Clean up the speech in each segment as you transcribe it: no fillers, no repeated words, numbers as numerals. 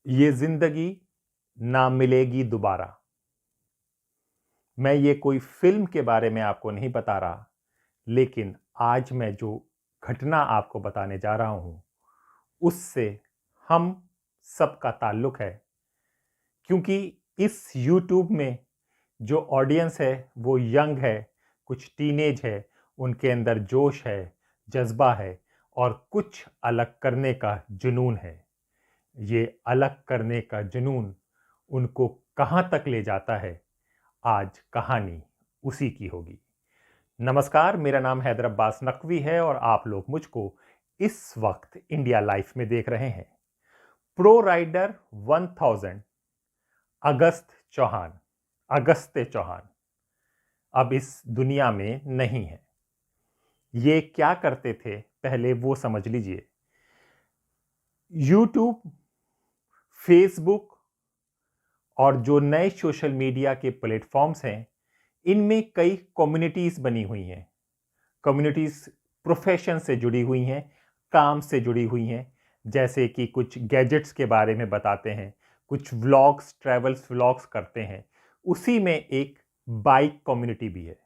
ये जिंदगी ना मिलेगी दोबारा। मैं ये कोई फिल्म के बारे में आपको नहीं बता रहा, लेकिन आज मैं जो घटना आपको बताने जा रहा हूं, उससे हम सबका ताल्लुक है। क्योंकि इस यूट्यूब में जो ऑडियंस है वो यंग है, कुछ टीनेज है, उनके अंदर जोश है, जज्बा है और कुछ अलग करने का जुनून है। ये अलग करने का जुनून उनको कहाँ तक ले जाता है, आज कहानी उसी की होगी। नमस्कार, मेरा नाम हैदर अब्बास नकवी है और आप लोग मुझको इस वक्त इंडिया लाइफ में देख रहे हैं। प्रो राइडर 1000 अगस्त्य चौहान अब इस दुनिया में नहीं है। ये क्या करते थे पहले वो समझ लीजिए। यूट्यूब, फेसबुक और जो नए सोशल मीडिया के प्लेटफॉर्म्स हैं, इनमें कई कम्युनिटीज़ बनी हुई हैं। कम्युनिटीज़ प्रोफेशन से जुड़ी हुई हैं, काम से जुड़ी हुई हैं। जैसे कि कुछ गैजेट्स के बारे में बताते हैं, कुछ व्लॉग्स, ट्रैवल्स व्लॉग्स करते हैं। उसी में एक बाइक कम्युनिटी भी है।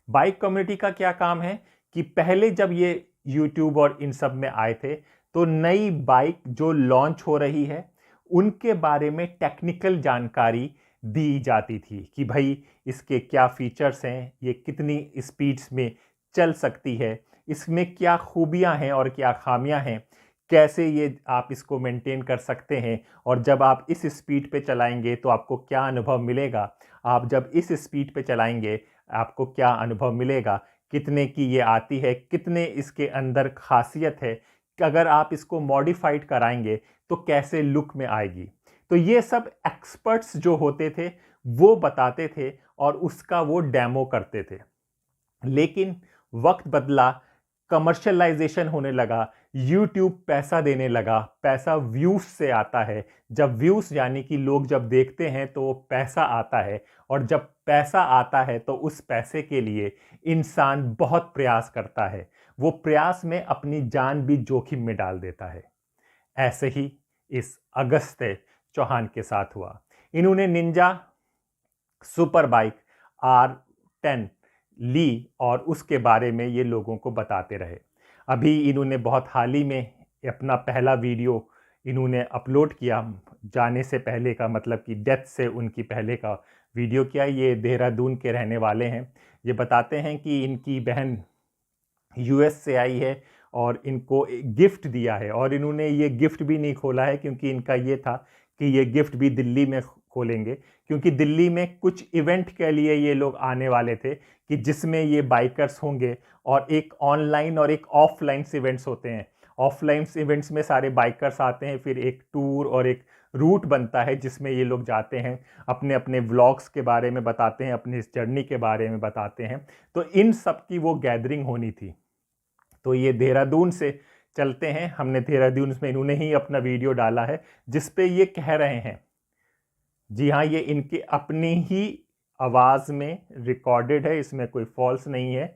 बाइक कम्युनिटी का क्या काम है कि पहले जब ये यूट्यूब और इन सब में आए थे, तो नई बाइक जो लॉन्च हो रही है उनके बारे में टेक्निकल जानकारी दी जाती थी कि भाई इसके क्या फीचर्स हैं, ये कितनी स्पीड्स में चल सकती है, इसमें क्या खूबियां हैं और क्या खामियां हैं, कैसे ये आप इसको मेंटेन कर सकते हैं और जब आप इस स्पीड पे चलाएंगे तो आपको क्या अनुभव मिलेगा, आप जब इस स्पीड पे चलाएंगे आपको क्या अनुभव मिलेगा, कितने की ये आती है, कितने इसके अंदर खासियत है कि अगर आप इसको मॉडिफाइड कराएंगे तो कैसे लुक में आएगी। तो ये सब एक्सपर्ट्स जो होते थे वो बताते थे और उसका वो डेमो करते थे। लेकिन वक्त बदला, कमर्शियलाइजेशन होने लगा, यूट्यूब पैसा देने लगा। पैसा व्यूज से आता है। जब व्यूज यानी कि लोग जब देखते हैं तो पैसा आता है, और जब पैसा आता है तो उस पैसे के लिए इंसान बहुत प्रयास करता है। वो प्रयास में अपनी जान भी जोखिम में डाल देता है। ऐसे ही इस अगस्त्य चौहान के साथ हुआ। इन्होंने निंजा सुपर बाइक R10 ली और उसके बारे में ये लोगों को बताते रहे। अभी इन्होंने बहुत हाल ही में अपना पहला वीडियो इन्होंने अपलोड किया, जाने से पहले का, मतलब कि डेथ से उनकी पहले का वीडियो किया। ये देहरादून के रहने वाले हैं। ये बताते हैं कि इनकी बहन यूएस से आई है और इनको एक गिफ्ट दिया है, और इन्होंने ये गिफ्ट भी नहीं खोला है क्योंकि इनका ये था कि ये गिफ्ट भी दिल्ली में खोलेंगे, क्योंकि दिल्ली में कुछ इवेंट के लिए ये लोग आने वाले थे कि जिसमें ये बाइकर्स होंगे, और एक ऑनलाइन और एक ऑफलाइन इवेंट्स होते हैं। ऑफलाइन इवेंट्स में सारे बाइकर्स आते हैं, फिर एक टूर और एक रूट बनता है जिसमें ये लोग जाते हैं, अपने अपने व्लॉग्स के बारे में बताते हैं, अपनी इस जर्नी के बारे में बताते हैं। तो इन सब की वो गैदरिंग होनी थी। तो ये देहरादून से चलते हैं। हमने देहरादून में इन्होंने ही अपना वीडियो डाला है जिस पे ये कह रहे हैं, जी हाँ, ये इनकी अपनी ही आवाज़ में रिकॉर्डेड है, इसमें कोई फॉल्स नहीं है,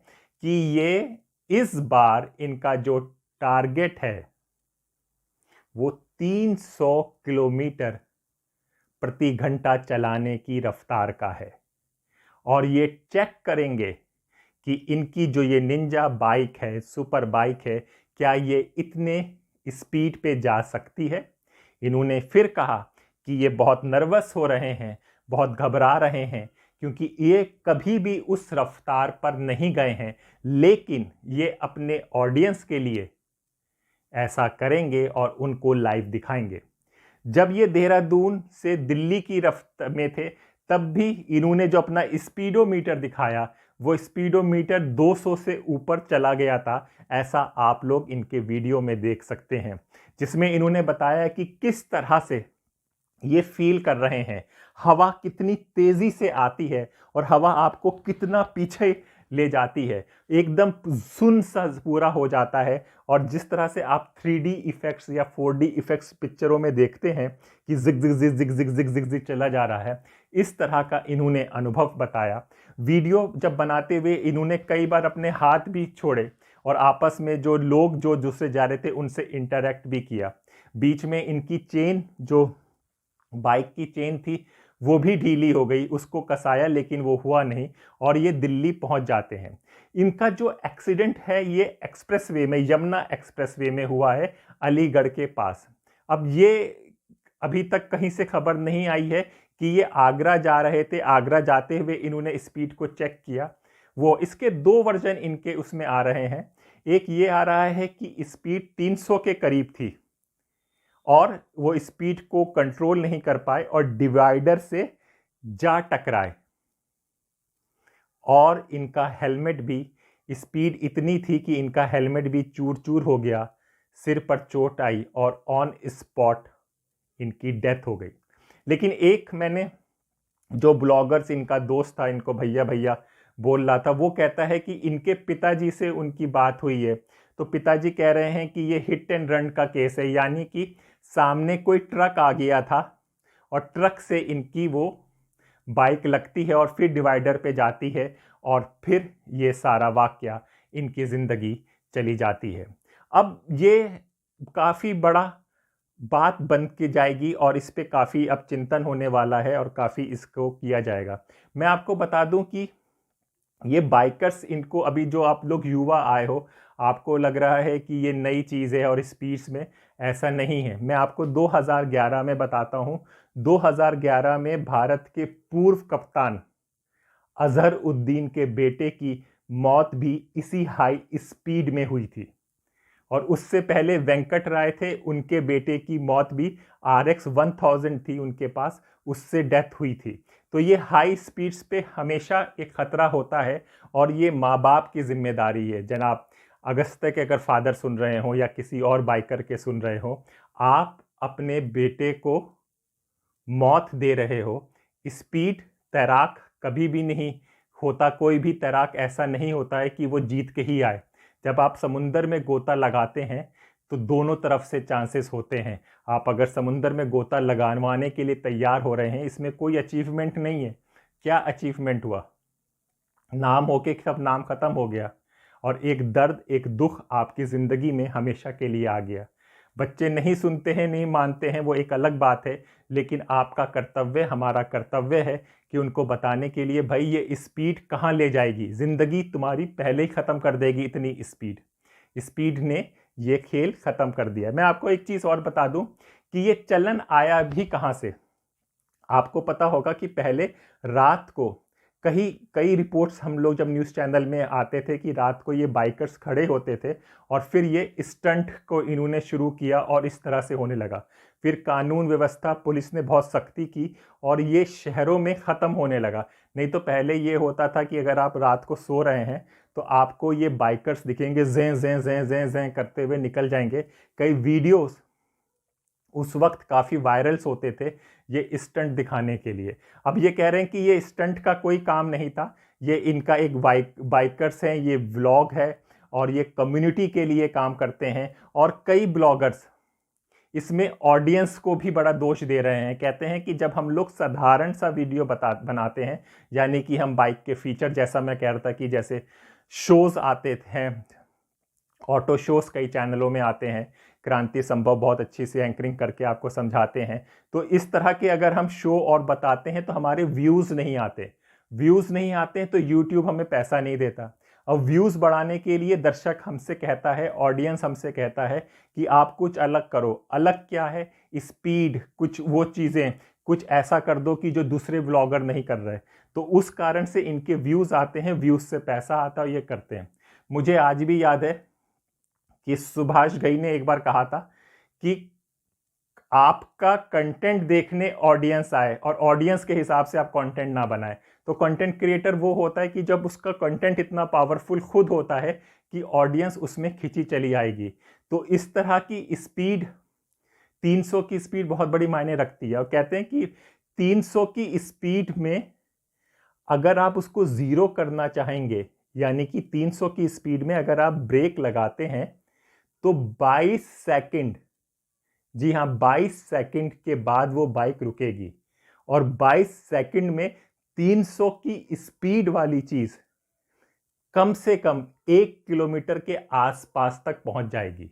कि ये इस बार इनका जो टारगेट है वो 300 किलोमीटर प्रति घंटा चलाने की रफ्तार का है। और ये चेक करेंगे कि इनकी जो ये निंजा बाइक है, सुपर बाइक है, क्या ये इतने स्पीड पे जा सकती है। इन्होंने फिर कहा कि ये बहुत नर्वस हो रहे हैं, बहुत घबरा रहे हैं, क्योंकि ये कभी भी उस रफ्तार पर नहीं गए हैं, लेकिन ये अपने ऑडियंस के लिए ऐसा करेंगे और उनको लाइव दिखाएंगे। जब ये देहरादून से दिल्ली की रफ्तार में थे, तब भी इन्होंने जो अपना स्पीडोमीटर दिखाया, वो स्पीडोमीटर 200 से ऊपर चला गया था। ऐसा आप लोग इनके वीडियो में देख सकते हैं, जिसमें इन्होंने बताया कि किस तरह से ये फील कर रहे हैं, हवा कितनी तेजी से आती है और हवा आपको कितना पीछे ले जाती है, एकदम सुन सा पूरा हो जाता है। और जिस तरह से आप 3D इफेक्ट्स या 4D इफेक्ट्स पिक्चरों में देखते हैं कि जिग जिग जिग जिग जिग जिग जिग जिग चला जा रहा है, इस तरह का इन्होंने अनुभव बताया। वीडियो जब बनाते हुए इन्होंने कई बार अपने हाथ भी छोड़े और आपस में जो लोग जो दूसरे जा रहे थे उनसे इंटरेक्ट भी किया। बीच में इनकी चेन जो बाइक की चेन थी वो भी ढीली हो गई, उसको कसाया लेकिन वो हुआ नहीं और ये दिल्ली पहुंच जाते हैं। इनका जो एक्सीडेंट है ये एक्सप्रेसवे में, यमुना एक्सप्रेसवे में हुआ है, अलीगढ़ के पास। अब ये अभी तक कहीं से खबर नहीं आई है कि ये आगरा जा रहे थे, आगरा जाते हुए इन्होंने स्पीड को चेक किया। वो इसके दो वर्जन इनके उसमें आ रहे हैं। एक ये आ रहा है कि स्पीड 300 के करीब थी और वो स्पीड को कंट्रोल नहीं कर पाए और डिवाइडर से जा टकराए, और इनका हेलमेट भी, स्पीड इतनी थी कि इनका हेलमेट भी चूर चूर हो गया, सिर पर चोट आई और ऑन स्पॉट इनकी डेथ हो गई। लेकिन एक मैंने जो ब्लॉगर्स, इनका दोस्त था, इनको भैया भैया बोल रहा था, वो कहता है कि इनके पिताजी से उनकी बात हुई है तो पिताजी कह रहे हैं कि ये हिट एंड रन का केस है, यानी कि सामने कोई ट्रक आ गया था और ट्रक से इनकी वो बाइक लगती है और फिर डिवाइडर पे जाती है और फिर ये सारा वाकया, इनकी ज़िंदगी चली जाती है। अब ये काफ़ी बड़ा बात बन के जाएगी और इस पे काफ़ी अब चिंतन होने वाला है और काफ़ी इसको किया जाएगा। मैं आपको बता दूं कि ये बाइकर्स, इनको अभी जो आप लोग युवा आए हो, आपको लग रहा है कि ये नई चीज़ है और स्पीड्स में, ऐसा नहीं है। मैं आपको 2011 में बताता हूँ। 2011 में भारत के पूर्व कप्तान अजहर उद्दीन के बेटे की मौत भी इसी हाई स्पीड में हुई थी, और उससे पहले वेंकट राय थे, उनके बेटे की मौत भी RX 1000 थी उनके पास, उससे डेथ हुई थी। तो ये हाई स्पीड्स पे हमेशा एक खतरा होता है और ये माँ बाप की जिम्मेदारी है। जनाब अगस्त्य के अगर फादर सुन रहे हो या किसी और बाइकर के सुन रहे हो, आप अपने बेटे को मौत दे रहे हो। स्पीड, तैराक कभी भी नहीं होता, कोई भी तैराक ऐसा नहीं होता है कि वो जीत के ही आए। जब आप समुंदर में गोता लगाते हैं तो दोनों तरफ से चांसेस होते हैं। आप अगर समुंदर में गोता लगावाने के लिए तैयार हो रहे हैं, इसमें कोई अचीवमेंट नहीं है। क्या अचीवमेंट हुआ? नाम होके सब नाम खत्म हो गया और एक दर्द, एक दुख आपकी ज़िंदगी में हमेशा के लिए आ गया। बच्चे नहीं सुनते हैं, नहीं मानते हैं, वो एक अलग बात है, लेकिन आपका कर्तव्य, हमारा कर्तव्य है कि उनको बताने के लिए, भाई ये स्पीड कहाँ ले जाएगी, ज़िंदगी तुम्हारी पहले ही ख़त्म कर देगी। इतनी स्पीड, स्पीड ने ये खेल ख़त्म कर दिया। मैं आपको एक चीज़ और बता दूं कि ये चलन आया भी कहाँ से। आपको पता होगा कि पहले रात को कई रिपोर्ट्स हम लोग जब न्यूज़ चैनल में आते थे कि रात को ये बाइकर्स खड़े होते थे और फिर ये स्टंट को इन्होंने शुरू किया और इस तरह से होने लगा। फिर कानून व्यवस्था, पुलिस ने बहुत सख्ती की और ये शहरों में ख़त्म होने लगा। नहीं तो पहले ये होता था कि अगर आप रात को सो रहे हैं तो आपको ये बाइकर्स दिखेंगे, ज़ें ज़ें ज़ें ज़ें ज़ें करते हुए निकल जाएंगे। कई वीडियोस उस वक्त काफ़ी वायरल्स होते थे ये स्टंट दिखाने के लिए। अब ये कह रहे हैं कि ये स्टंट का कोई काम नहीं था, ये इनका एक बाइकर्स हैं, ये व्लॉग है और ये कम्युनिटी के लिए काम करते हैं। और कई ब्लॉगर्स इसमें ऑडियंस को भी बड़ा दोष दे रहे हैं। कहते हैं कि जब हम लोग साधारण सा वीडियो बनाते हैं, यानी कि हम बाइक के फीचर, जैसा मैं कह रहा था कि जैसे शोज़ आते हैं, ऑटो शोज़ कई चैनलों में आते हैं, क्रांति संभव बहुत अच्छी से एंकरिंग करके आपको समझाते हैं, तो इस तरह के अगर हम शो और बताते हैं तो हमारे व्यूज़ नहीं आते। व्यूज़ नहीं आते हैं तो यूट्यूब हमें पैसा नहीं देता। अब व्यूज़ बढ़ाने के लिए दर्शक हमसे कहता है, ऑडियंस हमसे कहता है कि आप कुछ अलग करो। अलग क्या है? स्पीड, कुछ वो चीज़ें, कुछ ऐसा कर दो कि जो दूसरे व्लॉगर नहीं कर रहे। तो उस कारण से इनके व्यूज़ आते हैं, व्यूज़ से पैसा आता है, ये करते हैं। मुझे आज भी याद है कि सुभाष घई ने एक बार कहा था कि आपका कंटेंट देखने ऑडियंस आए और ऑडियंस के हिसाब से आप कंटेंट ना बनाए। तो कंटेंट क्रिएटर वो होता है कि जब उसका कंटेंट इतना पावरफुल खुद होता है कि ऑडियंस उसमें खिंची चली आएगी। तो इस तरह की स्पीड, 300 की स्पीड बहुत बड़ी मायने रखती है। और कहते हैं कि 300 की स्पीड में अगर आप उसको ज़ीरो करना चाहेंगे, यानी कि 300 की स्पीड में अगर आप ब्रेक लगाते हैं तो 22 सेकंड, जी हाँ 22 सेकंड के बाद वो बाइक रुकेगी और 22 सेकंड में 300 की स्पीड वाली चीज कम से कम 1 किलोमीटर के आसपास तक पहुंच जाएगी।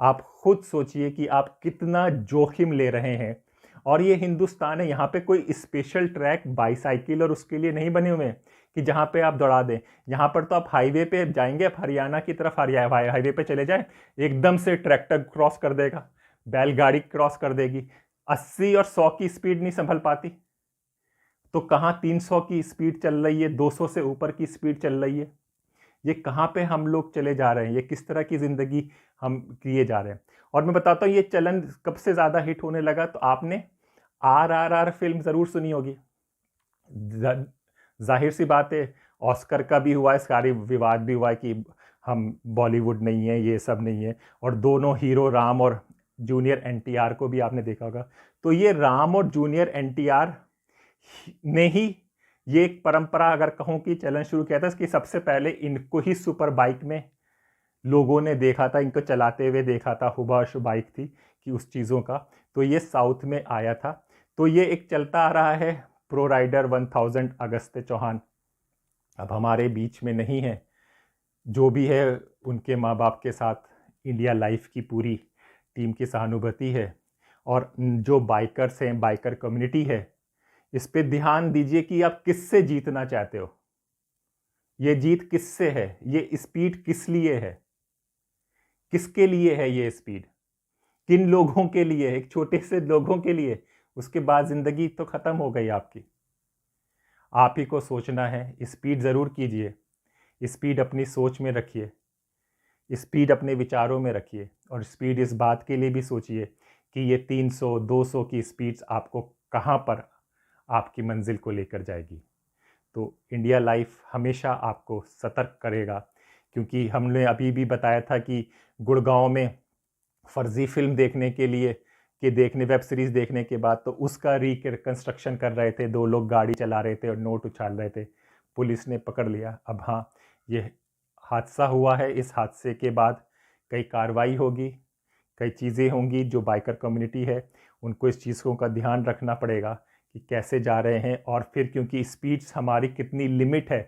आप खुद सोचिए कि आप कितना जोखिम ले रहे हैं और ये हिंदुस्तान है, यहाँ पे कोई स्पेशल ट्रैक बाईसाइकिल और उसके लिए नहीं बने हुए हैं कि जहाँ पे आप दौड़ा दें। यहाँ पर तो आप हाईवे पे जाएंगे, आप हरियाणा की तरफ हाईवे पे चले जाएं, एकदम से ट्रैक्टर क्रॉस कर देगा, बैलगाड़ी क्रॉस कर देगी। 80 और 100 की स्पीड नहीं संभल पाती, तो कहाँ 300 की स्पीड चल रही है, 200 से ऊपर की स्पीड चल रही है। ये कहाँ पे हम लोग चले जा रहे हैं, ये किस तरह की ज़िंदगी हम किए जा रहे हैं। और मैं बताता हूँ ये चलन कब से ज़्यादा हिट होने लगा, तो आपने RRR फिल्म ज़रूर सुनी होगी। जाहिर सी बात है, ऑस्कर का भी हुआ है, सारी विवाद भी हुआ है कि हम बॉलीवुड नहीं है, ये सब नहीं है। और दोनों हीरो राम और जूनियर NTR को भी आपने देखा होगा। तो ये राम और जूनियर NTR ने ही ये एक परंपरा अगर कहूँ कि चलन शुरू किया था कि सबसे पहले इनको ही सुपर बाइक में लोगों ने देखा था, इनको चलाते हुए देखा था। हुबहू बाइक थी कि उस चीज़ों का, तो ये साउथ में आया था। तो ये एक चलता आ रहा है। प्रो राइडर 1000 अगस्त्य चौहान अब हमारे बीच में नहीं है। जो भी है उनके माँ बाप के साथ इंडिया लाइफ की पूरी टीम की सहानुभूति है। और जो बाइकर्स हैं, बाइकर कम्युनिटी है, इस पे ध्यान दीजिए कि आप किससे जीतना चाहते हो। ये जीत किससे है, ये स्पीड किस लिए है, किसके लिए है ये स्पीड, किन लोगों के लिए है, एक छोटे से लोगों के लिए। उसके बाद जिंदगी तो खत्म हो गई आपकी। आप ही को सोचना है। स्पीड ज़रूर कीजिए, स्पीड अपनी सोच में रखिए, स्पीड अपने विचारों में रखिए। और स्पीड इस बात के लिए भी सोचिए कि ये 300 200 की स्पीड्स आपको कहाँ पर आपकी मंजिल को लेकर जाएगी। तो इंडिया लाइफ हमेशा आपको सतर्क करेगा, क्योंकि हमने अभी भी बताया था कि गुड़गांव में फर्जी फिल्म देखने के लिए देखने वेब सीरीज़ देखने के बाद तो उसका रिकंस्ट्रक्शन कर रहे थे, 2 लोग गाड़ी चला रहे थे और नोट उछाल रहे थे, पुलिस ने पकड़ लिया। अब हाँ, ये हादसा हुआ है, इस हादसे के बाद कई कार्रवाई होगी, कई चीज़ें होंगी। जो बाइकर कम्युनिटी है उनको इस चीज़ों का ध्यान रखना पड़ेगा कि कैसे जा रहे हैं। और फिर क्योंकि स्पीड्स हमारी कितनी लिमिट है,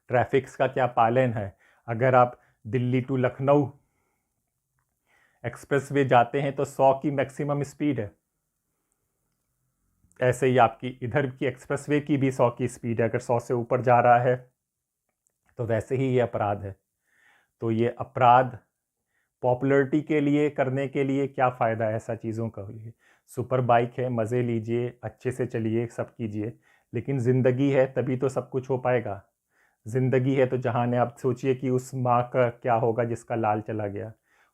ट्रैफिक्स का क्या पालन है। अगर आप दिल्ली टू लखनऊ एक्सप्रेसवे जाते हैं तो 100 की मैक्सिमम स्पीड है। ऐसे ही आपकी इधर की एक्सप्रेसवे की भी 100 की स्पीड है। अगर 100 से ऊपर जा रहा है तो वैसे ही ये अपराध है। तो ये अपराध पॉपुलरिटी के लिए करने के लिए क्या फ़ायदा है ऐसा चीज़ों का। लिए सुपर बाइक है, मज़े लीजिए, अच्छे से चलिए, सब कीजिए, लेकिन ज़िंदगी है तभी तो सब कुछ हो पाएगा। ज़िंदगी है तो जहाँ ने आप सोचिए कि उस माँ का क्या होगा जिसका लाल चला गया,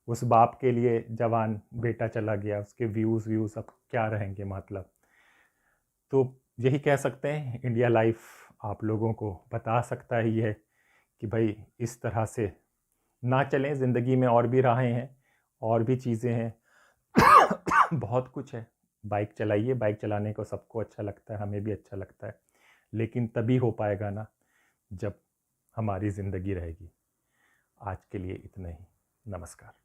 उस बाप के लिए जवान बेटा चला गया, उसके व्यूज़ अब क्या रहेंगे मतलब। तो यही कह सकते हैं, इंडिया लाइफ आप लोगों को बता सकता ही है कि भाई इस तरह से ना चलें। ज़िंदगी में और भी राहें हैं, और भी चीज़ें हैं, बहुत कुछ है। बाइक चलाइए, बाइक चलाने को सबको अच्छा लगता है, हमें भी अच्छा लगता है, लेकिन तभी हो पाएगा ना जब हमारी ज़िंदगी रहेगी। आज के लिए इतना ही। नमस्कार।